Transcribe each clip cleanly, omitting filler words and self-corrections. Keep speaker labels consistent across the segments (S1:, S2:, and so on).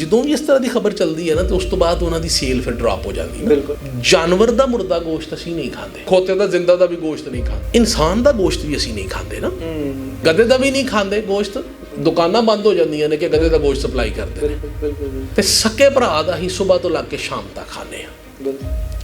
S1: ਜਦੋਂ ਵੀ ਇਸ ਤਰ੍ਹਾਂ ਦੀ ਖਬਰ ਚੱਲਦੀ ਹੈ ਨਾ ਤੇ ਉਸ ਤੋਂ ਬਾਅਦ ਉਹਨਾਂ ਦੀ ਸੇਲ ਫਿਰ ਡ੍ਰੌਪ ਹੋ ਜਾਂਦੀ ਹੈ। ਬਿਲਕੁਲ। ਜਾਨਵਰ ਦਾ ਮੁਰਦਾ ਗੋਸ਼ਤ ਅਸੀਂ ਨਹੀਂ ਖਾਂਦੇ, ਖੋਤੇ ਦਾ ਜ਼ਿੰਦਾ ਦਾ ਵੀ ਗੋਸ਼ਤ ਨਹੀਂ ਖਾਂਦੇ, ਇਨਸਾਨ ਦਾ ਗੋਸ਼ਤ ਵੀ ਅਸੀਂ ਨਹੀਂ ਖਾਂਦੇ ਨਾ, ਗਧੇ ਦਾ ਵੀ ਨਹੀਂ ਖਾਂਦੇ ਗੋਸ਼ਤ। ਦੁਕਾਨਾਂ ਬੰਦ ਹੋ ਜਾਂਦੀਆਂ ਨੇ ਕਿ ਗਧੇ ਦਾ ਗੋਸ਼ਤ ਸਪਲਾਈ ਕਰਦੇ ਨੇ ਤੇ ਸੱਕੇ ਭਰਾ ਦਾ ਹੀ ਸਵੇਰ ਤੋਂ ਲੱਗ ਕੇ ਸ਼ਾਮ ਤੱਕ ਖਾਂਦੇ ਆ,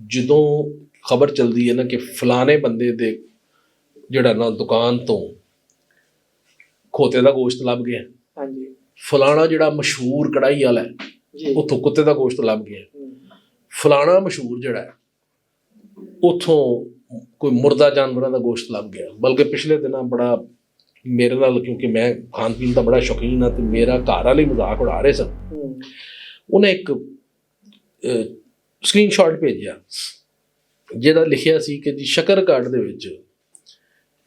S1: ਜਦੋਂ ਖਬਰ ਚੱਲਦੀ ਹੈ ਨਾ ਕਿ ਫਲਾਣੇ ਬੰਦੇ ਦੇ ਜਿਹੜਾ ਨਾ ਦੁਕਾਨ ਤੋਂ ਖੋਤੇ ਦਾ ਗੋਸ਼ਤ ਲੱਭ ਗਿਆ, ਹਾਂਜੀ, ਫਲਾਣਾ ਜਿਹੜਾ ਮਸ਼ਹੂਰ ਕੜਾਈ ਵਾਲਾ ਹੈ ਉੱਥੋਂ ਕੁੱਤੇ ਦਾ ਗੋਸ਼ਤ ਲੱਭ ਗਿਆ, ਫਲਾਣਾ ਮਸ਼ਹੂਰ ਜਿਹੜਾ ਹੈ ਉੱਥੋਂ ਕੋਈ ਮੁਰਦਾ ਜਾਨਵਰਾਂ ਦਾ ਗੋਸ਼ਤ ਲੱਭ ਗਿਆ। ਬਲਕਿ ਪਿਛਲੇ ਦਿਨਾਂ ਬੜਾ ਮੇਰੇ ਨਾਲ, ਕਿਉਂਕਿ ਮੈਂ ਖਾਣ ਪੀਣ ਦਾ ਬੜਾ ਸ਼ੌਕੀਨ ਹਾਂ ਤੇ ਮੇਰਾ ਘਰ ਵਾਲੇ ਮਜ਼ਾਕ ਉਡਾ ਰਹੇ ਸਨ, ਉਹਨੇ ਇੱਕ ਸਕਰੀਨਸ਼ਾਟ ਭੇਜਿਆ ਜਿਹਦਾ ਲਿਖਿਆ ਸੀ ਕਿ ਜੀ ਸ਼ਕਰਗੜ੍ਹ ਦੇ ਵਿੱਚ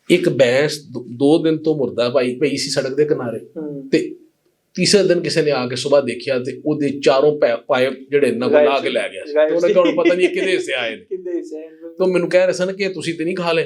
S1: ਇੱਕ ਭੈਂਸ 2 ਦਿਨ ਤੋਂ ਮੁਰਦਾ ਪਈ ਸੀ ਸੜਕ ਦੇ ਕਿਨਾਰੇ ਤੇ ਤੀਸਰੇ ਦਿਨ ਕਿਸੇ ਨੇ ਆ ਕੇ ਸਵੇਰ ਦੇਖਿਆ ਤੇ ਉਹਦੇ ਚਾਰੋਂ ਪਾਇਪ ਜਿਹੜੇ ਨਗਲ ਲਾ ਕੇ ਲੈ ਗਿਆ ਸੀ। ਉਹਨੇ ਕਿਹਾ ਪਤਾ ਨਹੀਂ ਕਿਹਦੇ ਹਿੱਸੇ ਆਏ ਨੇ, ਤਾਂ ਮੈਨੂੰ ਕਹਿ ਰਹੇ ਸਨ ਕਿ ਤੁਸੀਂ ਤੇ ਨਹੀਂ ਖਾ ਲਏ।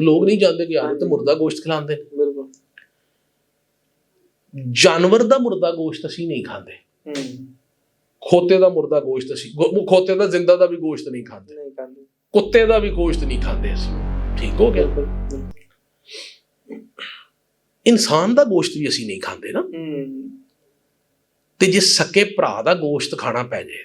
S1: ਲੋਕ ਨਹੀਂ ਜਾਣਦੇ ਕਿ ਯਾਰ ਤੇ ਮੁਰਦਾ ਗੋਸ਼ਤ ਖਿਲਾਉਂਦੇ ਨੇ। ਬਿਲਕੁਲ। ਜਾਨਵਰ ਦਾ ਮੁਰਦਾ ਗੋਸ਼ਤ ਅਸੀਂ ਨਹੀਂ ਖਾਂਦੇ, ਖੋਤੇ ਦਾ ਮੁਰਦਾ ਗੋਸ਼ਤ ਅਸੀਂ, ਖੋਤੇ ਦਾ ਜ਼ਿੰਦਾ ਦਾ ਵੀ ਗੋਸ਼ਤ ਨਹੀਂ ਖਾਂਦੇ, ਕੁੱਤੇ ਦਾ ਵੀ ਗੋਸ਼ਤ ਨਹੀਂ ਖਾਂਦੇ ਅਸੀਂ। ਠੀਕ ਹੋ ਗਿਆ। ਇਨਸਾਨ ਦਾ ਗੋਸ਼ਤ ਵੀ ਅਸੀਂ ਨਹੀਂ ਖਾਂਦੇ ਨਾ। ਤੇ ਜੇ ਸਕੇ ਭਰਾ ਦਾ ਗੋਸ਼ਤ ਖਾਣਾ ਪੈ ਜਾਏ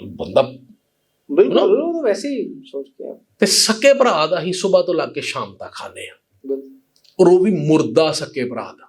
S1: ਬੰਦਾ।
S2: ਬਿਲਕੁਲ। ਉਹ ਤਾਂ ਵੈਸੇ ਹੀ ਸੋਚ ਕੇ
S1: ਤੇ ਸਕੇ ਭਰਾ ਦਾ ਹੀ ਸਵੇਰ ਤੋਂ ਲੱਗ ਕੇ ਸ਼ਾਮ ਤੱਕ ਖਾਂਦੇ ਆ, ਔਰ ਉਹ ਵੀ ਮੁਰਦਾ ਸਕੇ ਭਰਾ ਦਾ।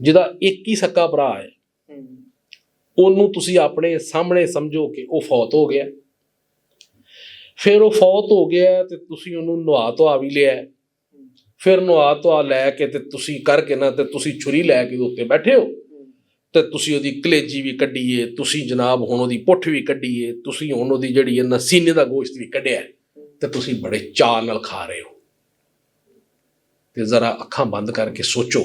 S1: ਜਿਹਦਾ ਇੱਕ ਹੀ ਸੱਕਾ ਭਰਾ ਹੈ ਉਹਨੂੰ ਤੁਸੀਂ ਆਪਣੇ ਸਾਹਮਣੇ ਸਮਝੋ ਕਿ ਉਹ ਫੌਤ ਹੋ ਗਿਆ, ਫਿਰ ਉਹ ਫੌਤ ਹੋ ਗਿਆ ਤੇ ਤੁਸੀਂ ਉਹਨੂੰ ਨਵਾ ਧਵਾ ਵੀ ਲਿਆ, ਫਿਰ ਨਵਾ ਧਵਾ ਲੈ ਕੇ ਤੇ ਤੁਸੀਂ ਕਰਕੇ ਨਾ ਤੇ ਤੁਸੀਂ ਛੁਰੀ ਲੈ ਕੇ ਉੱਤੇ ਬੈਠੇ ਹੋ ਤੇ ਤੁਸੀਂ ਉਹਦੀ ਕਲੇਜੀ ਵੀ ਕੱਢੀਏ, ਤੁਸੀਂ ਜਨਾਬ ਹੁਣ ਉਹਦੀ ਪੁੱਠ ਵੀ ਕੱਢੀਏ, ਤੁਸੀਂ ਹੁਣ ਉਹਦੀ ਜਿਹੜੀ ਹੈ ਨਾ ਸੀਨੇ ਦਾ ਗੋਸ਼ਤ ਵੀ ਕੱਢਿਆ ਤੇ ਤੁਸੀਂ ਬੜੇ ਚਾਅ ਨਾਲ ਖਾ ਰਹੇ ਹੋ। ਤੇ ਜ਼ਰਾ ਅੱਖਾਂ ਬੰਦ ਕਰਕੇ ਸੋਚੋ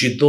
S1: ਜਦੋਂ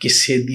S1: ਕਿਸੇ ਦੀ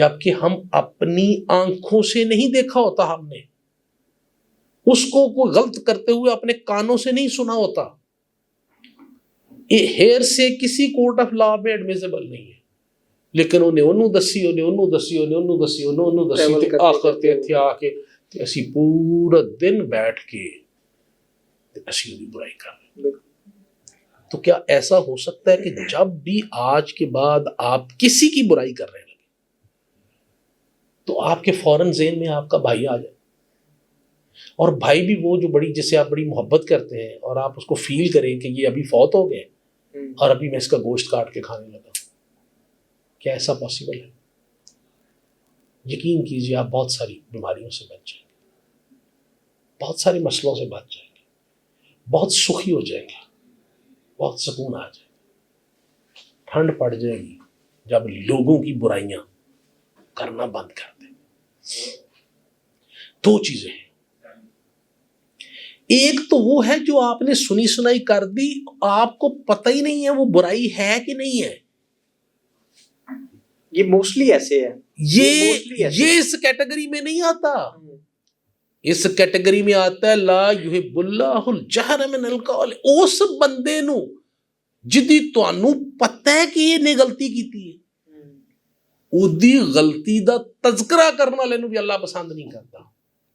S1: جبکہ ہم اپنی آنکھوں سے نہیں دیکھا ہوتا، ہم نے اس کو کوئی غلط کرتے ہوئے اپنے کانوں سے نہیں سنا ہوتا. یہ ہیئر سے کسی کورٹ آف لا میں ایڈمیسیبل نہیں ہے، لیکن انہیں دسی آخر تے اتھے آ کے اسی پورا دن بیٹھ کے اسی دی برائی کر رہے ہیں. تو کیا ایسا ہو سکتا ہے کہ جب بھی آج کے بعد آپ کسی کی برائی کر رہے ہیں تو آپ کے فوراً ذہن میں آپ کا بھائی آ جائے، اور بھائی بھی وہ جو بڑی جسے آپ بڑی محبت کرتے ہیں، اور آپ اس کو فیل کریں کہ یہ ابھی فوت ہو گئے اور ابھی میں اس کا گوشت کاٹ کے کھانے لگا؟ کیا ایسا پاسبل ہے؟ یقین کیجیے آپ بہت ساری بیماریوں سے بچ جائیں گے، بہت سارے مسئلوں سے بچ جائیں گے، بہت سخی ہو جائیں گے، بہت سکون آ جائے گا. ٹھنڈ پڑ جائے گی جب لوگوں کی برائیاں کرنا بند کر دیں. دو چیزیں ہیں، ایک تو وہ ہے جو آپ نے سنی سنائی کر دی، آپ کو پتہ ہی نہیں ہے وہ برائی ہے کہ نہیں ہے.
S2: یہ موسٹلی ایسے ہے،
S1: یہ اس کیٹیگری میں نہیں آتا. اس کیٹیگری میں آتا ہے لا یحب اللہ الجہر من القول. اس بندے نو جدی تانوں پتہ ہے کہ یہ نے غلطی کیتی ہے، اودی غلطی دا تذکرہ کرنے والے نو بھی اللہ پسند نہیں کرتا.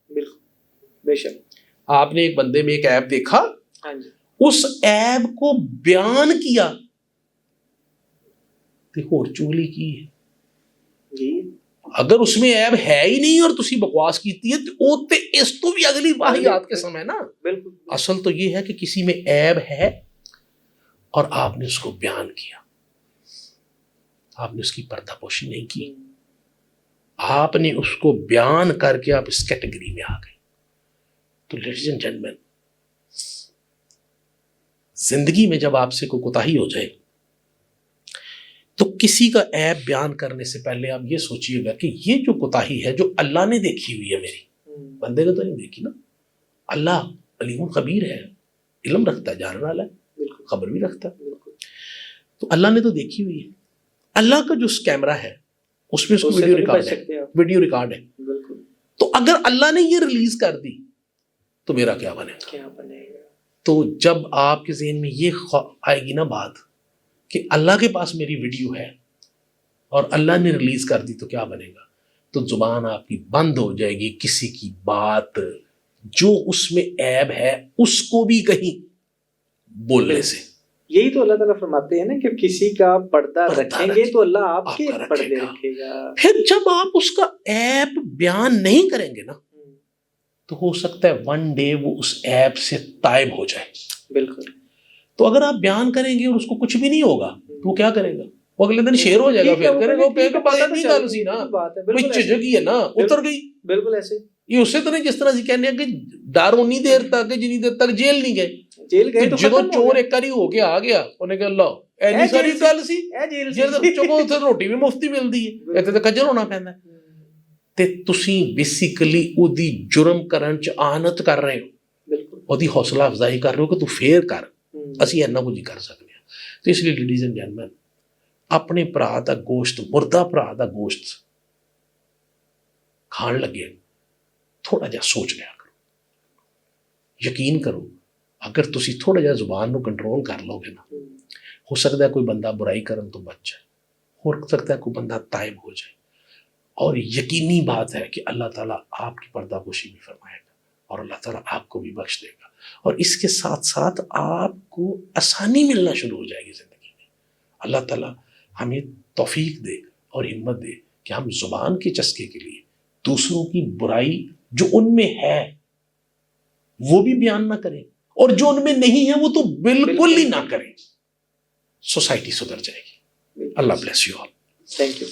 S2: بالکل بے شک.
S1: آپ نے ایک بندے میں ایک عیب دیکھا، اس عیب کو بیان کیا تے ہور چگلی کی ہے. اگر اس میں عیب ہے ہی نہیں اور تسی بکواس کیتی ہے تو او تے اس تو بھی اگلی واہیات کے سمے نا. اصل تو یہ ہے کہ کسی میں عیب ہے اور آپ نے اس کو بیان کیا، آپ نے اس کی پردہ پوشی نہیں کی، آپ نے اس کو بیان کر کے آپ اس کیٹیگری میں آ گئے. تو لیڈیز اینڈ جینٹلمین، زندگی میں جب آپ سے کوئی کوتاہی ہو جائے تو کسی کا عیب بیان کرنے سے پہلے آپ یہ سوچئے گا کہ یہ جو کوتاہی ہے جو اللہ نے دیکھی ہوئی ہے میری، بندے نے تو نہیں دیکھی نا. اللہ علیم خبیر ہے، علم رکھتا ہے، جاننے والا ہے، خبر بھی رکھتا ہے. تو اللہ نے تو دیکھی ہوئی ہے. اللہ کا جو کیمرہ ہے اس میں اس کو ویڈیو ریکارڈ ہے. تو اگر اللہ نے یہ ریلیز کر دی تو میرا کیا بنے گا؟ تو جب آپ کے ذہن میں یہ آئے گی نا بات کہ اللہ کے پاس میری ویڈیو ہے اور اللہ نے ریلیز کر دی تو کیا بنے گا، تو زبان آپ کی بند ہو جائے گی کسی کی بات جو اس میں عیب ہے اس کو بھی کہیں بولنے سے.
S2: یہی تو اللہ تعالیٰ فرماتے ہیں نا کہ کسی کا پردہ رکھیں گے تو اللہ آپ کے پردے رکھے گا.
S1: پھر جب آپ اس کا عیب بیان نہیں کریں گے نا تو ہو سکتا ہے ون ڈے وہ اس عیب سے تائب ہو جائے.
S2: بالکل.
S1: تو اگر آپ بیان کریں گے اور اس کو کچھ بھی نہیں ہوگا تو وہ کیا کرے گا؟ وہ اگلے دن شیر ہو جائے گا، پھر کرے گا وہ کہے گا پتہ نہیں گل سی نا، کوئی جھجک ہے نا، اتر گئی. بالکل ایسے یہ اسے طرح جس طرح کہنے ہیں کہ ڈر انی دیر تک جنی دیر تک جیل نہیں گئے. جیل گئے تو جدو چور ایک کاری ہو کے آ گیا انہیں کہا اللہ اینی ساری گل سی جیل چکو اتنے روٹی بھی مفتی ملتی ہے، اتنے تو کجل ہونا پہنتا ہے. تے تسی بیسیکلی او دی جرم کرن چ آہنت کر رہے ہو، او دی حوصلہ افزائی کر رہے ہو کہ تو فیر کر، اسی اینا کچھ کر سکتے ہیں. تو اس لیے لیڈیز اینڈ جینٹلمین، اپنے بھرا دا گوشت، مردہ بھرا دا گوشت کھان لگے تھوڑا جا سوچ لیا کرو. یقین کرو اگر تسی تھوڑا جا زبان نو کنٹرول کر لو گے نا، ہو سکتا ہے کوئی بندہ برائی کرن تو بچ جائے، ہو سکتا ہے کوئی بندہ تائب ہو جائے. اور یقینی بات ہے کہ اللہ تعالیٰ آپ کی پردہ پوشی بھی فرمائے گا اور اللہ تعالیٰ آپ کو بھی بخش دے گا، اور اس کے ساتھ ساتھ آپ کو آسانی ملنا شروع ہو جائے گی زندگی میں. اللہ تعالیٰ ہمیں توفیق دے اور ہمت دے کہ ہم زبان کے چسکے کے لیے دوسروں کی برائی جو ان میں ہے وہ بھی بیان نہ کریں، اور جو ان میں نہیں ہے وہ تو بالکل ہی نہ کریں. سوسائٹی سدھر جائے گی. اللہ bless you all.
S2: Thank you.